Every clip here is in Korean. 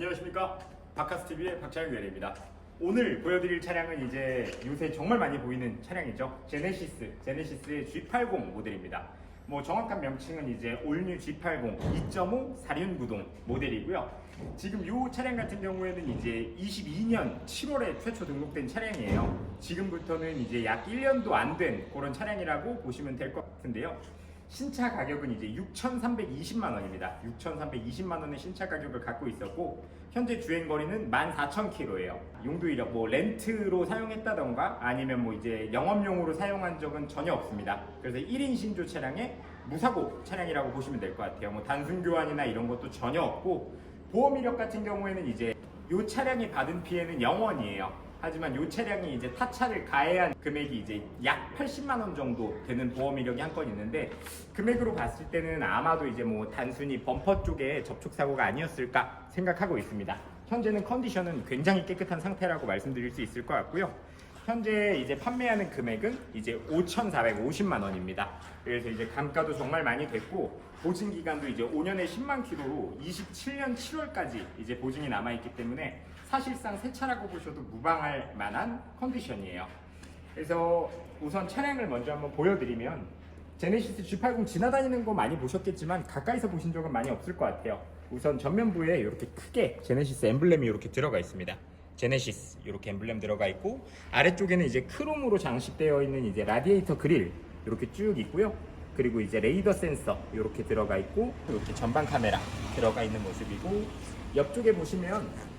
안녕하십니까, 바카스TV의 박찬영 대리입니다. 오늘 보여드릴 차량은 이제 요새 정말 많이 보이는 차량이죠. 제네시스의 G80 모델입니다. 뭐 정확한 명칭은 이제 올뉴 G80 2.5 4륜구동 모델이고요. 지금 이 차량 같은 경우에는 이제 22년 7월에 최초 등록된 차량이에요. 지금부터는 이제 약 1년도 안 된 그런 차량이라고 보시면 될 것 같은데요. 신차 가격은 이제 6,320만 원입니다. 6,320만 원의 신차 가격을 갖고 있었고, 현재 주행 거리는 14,000km예요. 용도 이력 뭐 렌트로 사용했다던가 아니면 뭐 이제 영업용으로 사용한 적은 전혀 없습니다. 그래서 1인 신조 차량의 무사고 차량이라고 보시면 될 것 같아요. 뭐 단순 교환이나 이런 것도 전혀 없고, 보험 이력 같은 경우에는 이제 이 차량이 받은 피해는 0원이에요. 하지만 이 차량이 이제 타차를 가해한 금액이 이제 약 80만 원 정도 되는 보험 이력이 한 건 있는데, 금액으로 봤을 때는 아마도 이제 뭐 단순히 범퍼 쪽에 접촉 사고가 아니었을까 생각하고 있습니다. 현재는 컨디션은 굉장히 깨끗한 상태라고 말씀드릴 수 있을 것 같고요. 현재 이제 판매하는 금액은 이제 5,450만 원입니다. 그래서 이제 감가도 정말 많이 됐고, 보증 기간도 이제 5년에 10만 킬로로 27년 7월까지 이제 보증이 남아 있기 때문에 사실상 새 차라고 보셔도 무방할 만한 컨디션이에요. 그래서 우선 차량을 먼저 한번 보여드리면, 제네시스 G80 지나다니는 거 많이 보셨겠지만 가까이서 보신 적은 많이 없을 것 같아요. 우선 전면부에 이렇게 크게 제네시스 엠블렘이 이렇게 들어가 있습니다. 제네시스 이렇게 엠블렘 들어가 있고, 아래쪽에는 이제 크롬으로 장식되어 있는 이제 라디에이터 그릴 이렇게 쭉 있고요. 그리고 이제 레이더 센서 이렇게 들어가 있고, 이렇게 전방 카메라 들어가 있는 모습이고, 옆쪽에 보시면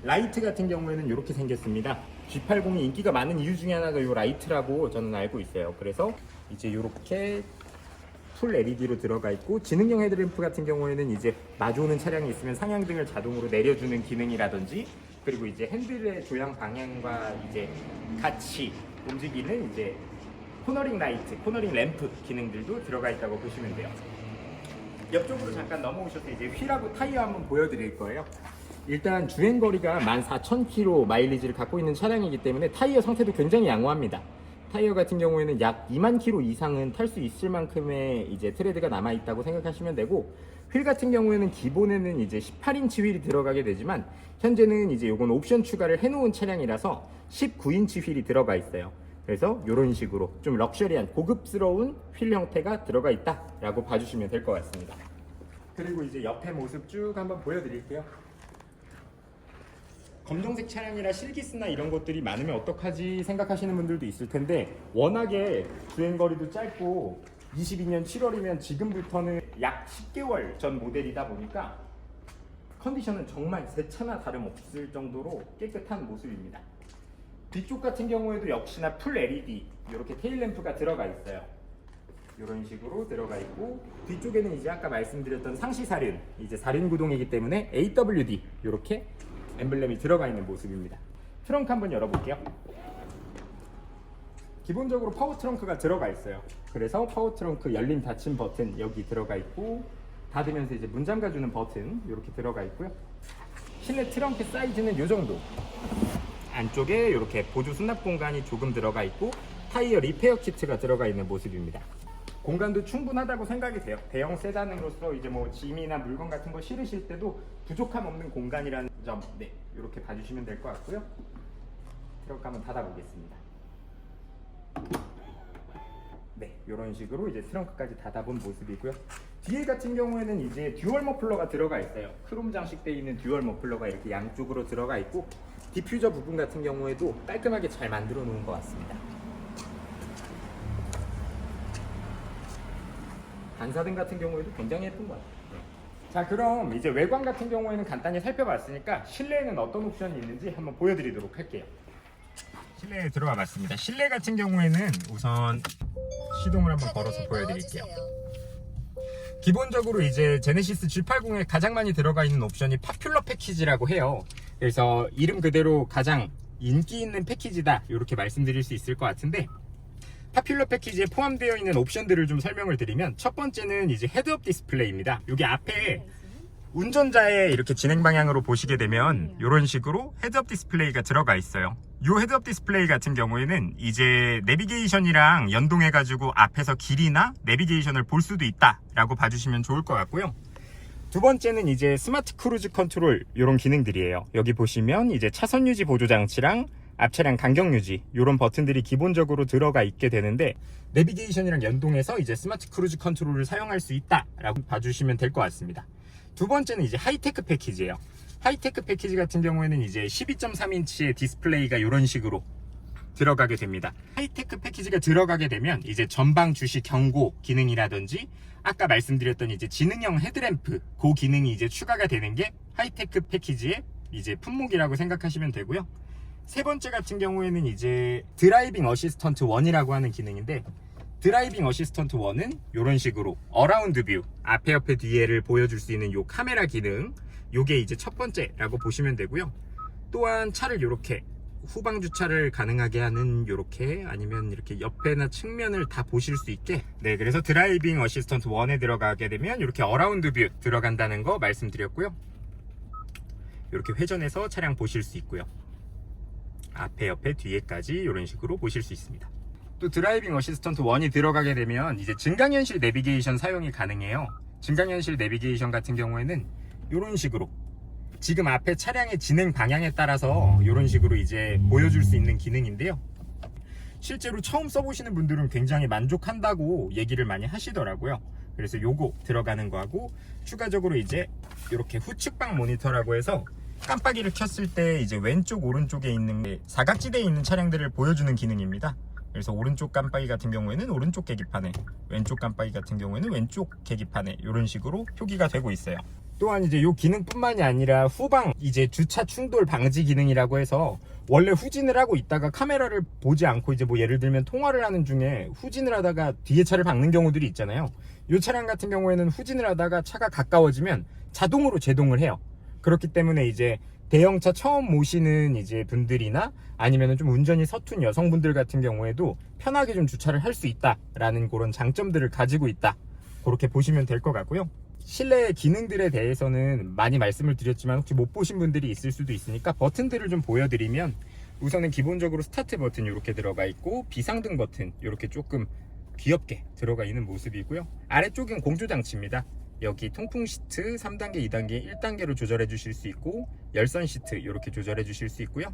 라이트 같은 경우에는 이렇게 생겼습니다. G80이 인기가 많은 이유 중에 하나가 이 라이트라고 저는 알고 있어요. 그래서 이제 이렇게 풀 LED로 들어가 있고, 지능형 헤드램프 같은 경우에는 이제 마주오는 차량이 있으면 상향등을 자동으로 내려주는 기능이라든지, 그리고 이제 핸들의 조향 방향과 이제 같이 움직이는 이제 코너링 라이트, 코너링 램프 기능들도 들어가 있다고 보시면 돼요. 옆쪽으로 잠깐 넘어오셔서 이제 휠하고 타이어 한번 보여드릴 거예요. 일단 주행거리가 14,000km 마일리지를 갖고 있는 차량이기 때문에 타이어 상태도 굉장히 양호합니다. 타이어 같은 경우에는 약 2만 km 이상은 탈 수 있을 만큼의 이제 트레드가 남아 있다고 생각하시면 되고, 휠 같은 경우에는 기본에는 이제 18인치 휠이 들어가게 되지만, 현재는 이제 요건 옵션 추가를 해놓은 차량이라서 19인치 휠이 들어가 있어요. 그래서 이런 식으로 좀 럭셔리한 고급스러운 휠 형태가 들어가 있다라고 봐주시면 될 것 같습니다. 그리고 이제 옆에 모습 쭉 한번 보여드릴게요. 검정색 차량이라 실기스나 이런 것들이 많으면 어떡하지 생각하시는 분들도 있을 텐데, 워낙에 주행거리도 짧고 22년 7월이면 지금부터는 약 10개월 전 모델이다 보니까 컨디션은 정말 새 차나 다름없을 정도로 깨끗한 모습입니다. 뒤쪽 같은 경우에도 역시나 풀 LED 이렇게 테일램프가 들어가 있어요. 이런 식으로 들어가 있고, 뒤쪽에는 이제 아까 말씀드렸던 상시 사륜, 이제 사륜 구동이기 때문에 AWD 이렇게 엠블렘이 들어가 있는 모습입니다. 트렁크 한번 열어볼게요. 기본적으로 파워 트렁크가 들어가 있어요. 그래서 파워 트렁크 열림 닫힘 버튼 여기 들어가 있고, 닫으면서 이제 문 잠가주는 버튼 이렇게 들어가 있고요. 실내 트렁크 사이즈는 이 정도. 안쪽에 이렇게 보조 수납 공간이 조금 들어가 있고, 타이어 리페어 키트가 들어가 있는 모습입니다. 공간도 충분하다고 생각이 돼요. 대형 세단으로서 이제 뭐 짐이나 물건 같은 거 실으실 때도 부족함 없는 공간이라는 점, 네, 이렇게 봐주시면 될 것 같고요. 트렁크 한번 닫아보겠습니다. 네, 이런 식으로 이제 트렁크까지 닫아본 모습이고요. 뒤에 같은 경우에는 이제 듀얼 머플러가 들어가 있어요. 크롬 장식되어 있는 듀얼 머플러가 이렇게 양쪽으로 들어가 있고, 디퓨저 부분 같은 경우에도 깔끔하게 잘 만들어 놓은 것 같습니다. 반사등 같은 경우에도 굉장히 예쁜 것 같아요. 네. 자, 그럼 이제 외관 같은 경우에는 간단히 살펴봤으니까 실내에는 어떤 옵션이 있는지 한번 보여드리도록 할게요. 실내에 들어와 봤습니다. 실내 같은 경우에는 우선 시동을 한번 걸어서 보여드릴게요. 기본적으로 이제 제네시스 G80에 가장 많이 들어가 있는 옵션이 파퓰러 패키지라고 해요. 그래서 이름 그대로 가장 인기 있는 패키지다 이렇게 말씀드릴 수 있을 것 같은데, 파퓰러 패키지에 포함되어 있는 옵션들을 좀 설명을 드리면, 첫 번째는 이제 헤드업 디스플레이입니다. 여기 앞에 운전자의 이렇게 진행 방향으로 보시게 되면 이런 식으로 헤드업 디스플레이가 들어가 있어요. 이 헤드업 디스플레이 같은 경우에는 이제 내비게이션이랑 연동해 가지고 앞에서 길이나 내비게이션을 볼 수도 있다 라고 봐주시면 좋을 것 같고요. 두 번째는 이제 스마트 크루즈 컨트롤 이런 기능들이에요. 여기 보시면 이제 차선 유지 보조 장치랑 앞차량 간격 유지 이런 버튼들이 기본적으로 들어가 있게 되는데, 내비게이션이랑 연동해서 이제 스마트 크루즈 컨트롤을 사용할 수 있다라고 봐주시면 될 것 같습니다. 두 번째는 이제 하이테크 패키지예요. 하이테크 패키지 같은 경우에는 이제 12.3인치의 디스플레이가 이런 식으로 들어가게 됩니다. 하이테크 패키지가 들어가게 되면 이제 전방 주시 경고 기능이라든지 아까 말씀드렸던 이제 지능형 헤드램프 그 기능이 이제 추가가 되는 게 하이테크 패키지의 이제 품목이라고 생각하시면 되고요. 세 번째 같은 경우에는 이제 드라이빙 어시스턴트 1이라고 하는 기능인데, 드라이빙 어시스턴트 1은 이런 식으로 어라운드 뷰, 앞에 옆에 뒤에를 보여줄 수 있는 요 카메라 기능, 요게 이제 첫 번째라고 보시면 되고요. 또한 차를 이렇게 후방 주차를 가능하게 하는 요렇게, 아니면 이렇게 옆에나 측면을 다 보실 수 있게, 네, 그래서 드라이빙 어시스턴트 1에 들어가게 되면 이렇게 어라운드 뷰 들어간다는 거 말씀드렸고요. 이렇게 회전해서 차량 보실 수 있고요. 앞에 옆에 뒤에까지 이런 식으로 보실 수 있습니다. 또 드라이빙 어시스턴트 1이 들어가게 되면 이제 증강현실 내비게이션 사용이 가능해요. 증강현실 내비게이션 같은 경우에는 이런 식으로 지금 앞에 차량의 진행 방향에 따라서 이런 식으로 이제 보여줄 수 있는 기능인데요. 실제로 처음 써보시는 분들은 굉장히 만족한다고 얘기를 많이 하시더라고요. 그래서 요거 들어가는 거하고, 추가적으로 이제 이렇게 후측방 모니터라고 해서 깜빡이를 켰을 때 이제 왼쪽 오른쪽에 있는 사각지대에 있는 차량들을 보여주는 기능입니다. 그래서 오른쪽 깜빡이 같은 경우에는 오른쪽 계기판에, 왼쪽 깜빡이 같은 경우에는 왼쪽 계기판에 이런 식으로 표기가 되고 있어요. 또한 이제 이 기능뿐만이 아니라 후방 이제 주차 충돌 방지 기능이라고 해서, 원래 후진을 하고 있다가 카메라를 보지 않고 이제 뭐 예를 들면 통화를 하는 중에 후진을 하다가 뒤에 차를 박는 경우들이 있잖아요. 이 차량 같은 경우에는 후진을 하다가 차가 가까워지면 자동으로 제동을 해요. 그렇기 때문에 이제 대형차 처음 모시는 이제 분들이나 아니면 좀 운전이 서툰 여성분들 같은 경우에도 편하게 좀 주차를 할 수 있다라는 그런 장점들을 가지고 있다, 그렇게 보시면 될 것 같고요. 실내 기능들에 대해서는 많이 말씀을 드렸지만 혹시 못 보신 분들이 있을 수도 있으니까 버튼들을 좀 보여드리면, 우선은 기본적으로 스타트 버튼 이렇게 들어가 있고, 비상등 버튼 이렇게 조금 귀엽게 들어가 있는 모습이고요. 아래쪽은 공조장치입니다. 여기 통풍 시트 3단계, 2단계, 1단계로 조절해 주실 수 있고, 열선 시트 이렇게 조절해 주실 수 있고요.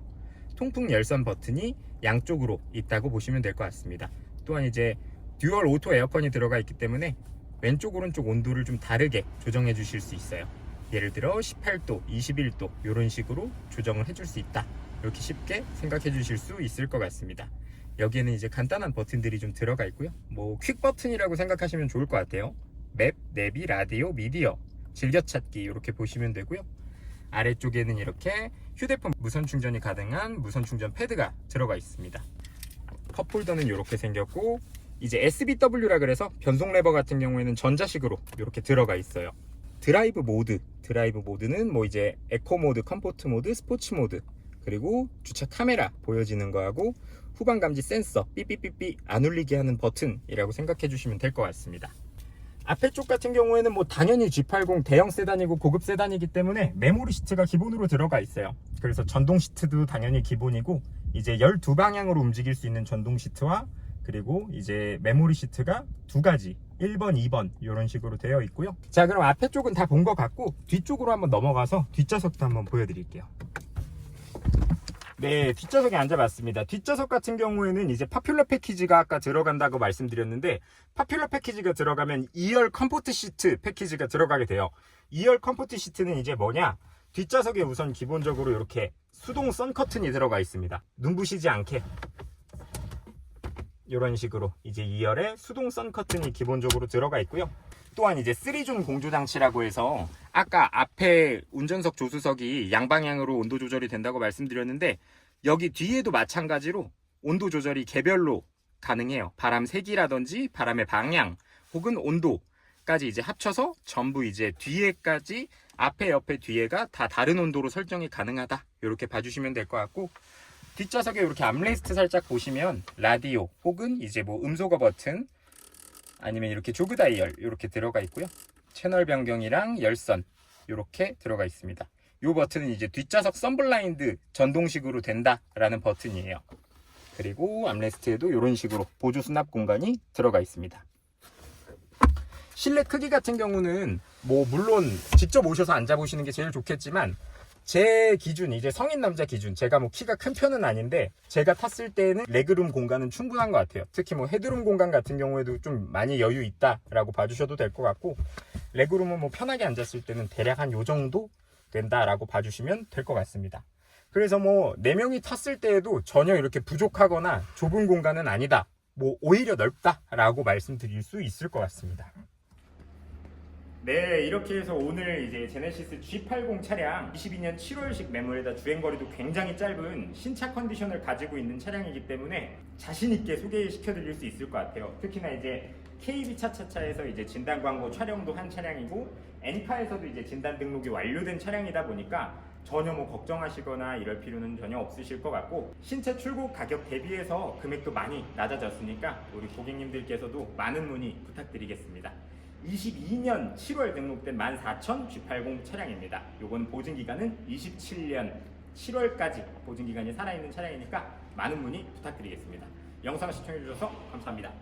통풍 열선 버튼이 양쪽으로 있다고 보시면 될 것 같습니다. 또한 이제 듀얼 오토 에어컨이 들어가 있기 때문에 왼쪽 오른쪽 온도를 좀 다르게 조정해 주실 수 있어요. 예를 들어 18도, 21도 이런 식으로 조정을 해줄 수 있다, 이렇게 쉽게 생각해 주실 수 있을 것 같습니다. 여기에는 이제 간단한 버튼들이 좀 들어가 있고요. 뭐 퀵 버튼이라고 생각하시면 좋을 것 같아요. 맵, 내비, 라디오, 미디어, 즐겨찾기 이렇게 보시면 되고요. 아래쪽에는 이렇게 휴대폰 무선 충전이 가능한 무선 충전 패드가 들어가 있습니다. 컵홀더는 이렇게 생겼고, 이제 SBW라 그래서 변속 레버 같은 경우에는 전자식으로 이렇게 들어가 있어요. 드라이브 모드는 뭐 이제 에코 모드, 컴포트 모드, 스포츠 모드, 그리고 주차 카메라 보여지는 거하고 후방 감지 센서, 삐삐삐삐 안 울리게 하는 버튼이라고 생각해 주시면 될 것 같습니다. 앞에 쪽 같은 경우에는 뭐 당연히 G80 대형 세단이고 고급 세단이기 때문에 메모리 시트가 기본으로 들어가 있어요. 그래서 전동 시트도 당연히 기본이고, 이제 12방향으로 움직일 수 있는 전동 시트와, 그리고 이제 메모리 시트가 두 가지, 1번, 2번 이런 식으로 되어 있고요. 자, 그럼 앞에 쪽은 다 본 것 같고, 뒤쪽으로 한번 넘어가서 뒷좌석도 한번 보여드릴게요. 네, 뒷좌석에 앉아봤습니다. 뒷좌석 같은 경우에는 이제 파퓰러 패키지가 아까 들어간다고 말씀드렸는데, 파퓰러 패키지가 들어가면 2열 컴포트 시트 패키지가 들어가게 돼요. 2열 컴포트 시트는 이제 뭐냐, 뒷좌석에 우선 기본적으로 이렇게 수동 선 커튼이 들어가 있습니다. 눈부시지 않게 이런 식으로 이제 2열에 수동 선 커튼이 기본적으로 들어가 있고요. 또한 이제 3존 공조 장치라고 해서, 아까 앞에 운전석 조수석이 양방향으로 온도 조절이 된다고 말씀드렸는데, 여기 뒤에도 마찬가지로 온도 조절이 개별로 가능해요. 바람 세기라든지 바람의 방향 혹은 온도까지 이제 합쳐서 전부 이제 뒤에까지, 앞에 옆에 뒤에가 다 다른 온도로 설정이 가능하다, 이렇게 봐주시면 될 것 같고, 뒷좌석에 이렇게 암레스트 살짝 보시면 라디오 혹은 이제 뭐 음소거 버튼, 아니면 이렇게 조그 다이얼 이렇게 들어가 있고요. 채널 변경이랑 열선 이렇게 들어가 있습니다. 이 버튼은 이제 뒷좌석 썬블라인드 전동식으로 된다라는 버튼이에요. 그리고 암레스트에도 이런 식으로 보조 수납 공간이 들어가 있습니다. 실내 크기 같은 경우는 뭐 물론 직접 오셔서 앉아보시는 게 제일 좋겠지만 제 기준, 이제 성인 남자 기준, 제가 뭐 키가 큰 편은 아닌데 제가 탔을 때는 레그룸 공간은 충분한 것 같아요. 특히 뭐 헤드룸 공간 같은 경우에도 좀 많이 여유 있다라고 봐주셔도 될 것 같고, 레그룸은 뭐 편하게 앉았을 때는 대략 한 요 정도 된다라고 봐주시면 될 것 같습니다. 그래서 뭐 4명이 탔을 때에도 전혀 이렇게 부족하거나 좁은 공간은 아니다, 뭐 오히려 넓다라고 말씀드릴 수 있을 것 같습니다. 네, 이렇게 해서 오늘 이제 제네시스 G80 차량 22년 7월식 매물에다 주행거리도 굉장히 짧은 신차 컨디션을 가지고 있는 차량이기 때문에 자신있게 소개시켜 드릴 수 있을 것 같아요. 특히나 이제 KB 차차차에서 이제 진단 광고 촬영도 한 차량이고 엔카에서도 이제 진단 등록이 완료된 차량이다 보니까 전혀 뭐 걱정하시거나 이럴 필요는 전혀 없으실 것 같고, 신차 출고 가격 대비해서 금액도 많이 낮아졌으니까 우리 고객님들께서도 많은 문의 부탁드리겠습니다. 22년 7월 등록된 14,000 G80 차량입니다. 요건 보증기간은 27년 7월까지 보증기간이 살아있는 차량이니까 많은 문의 부탁드리겠습니다. 영상 시청해주셔서 감사합니다.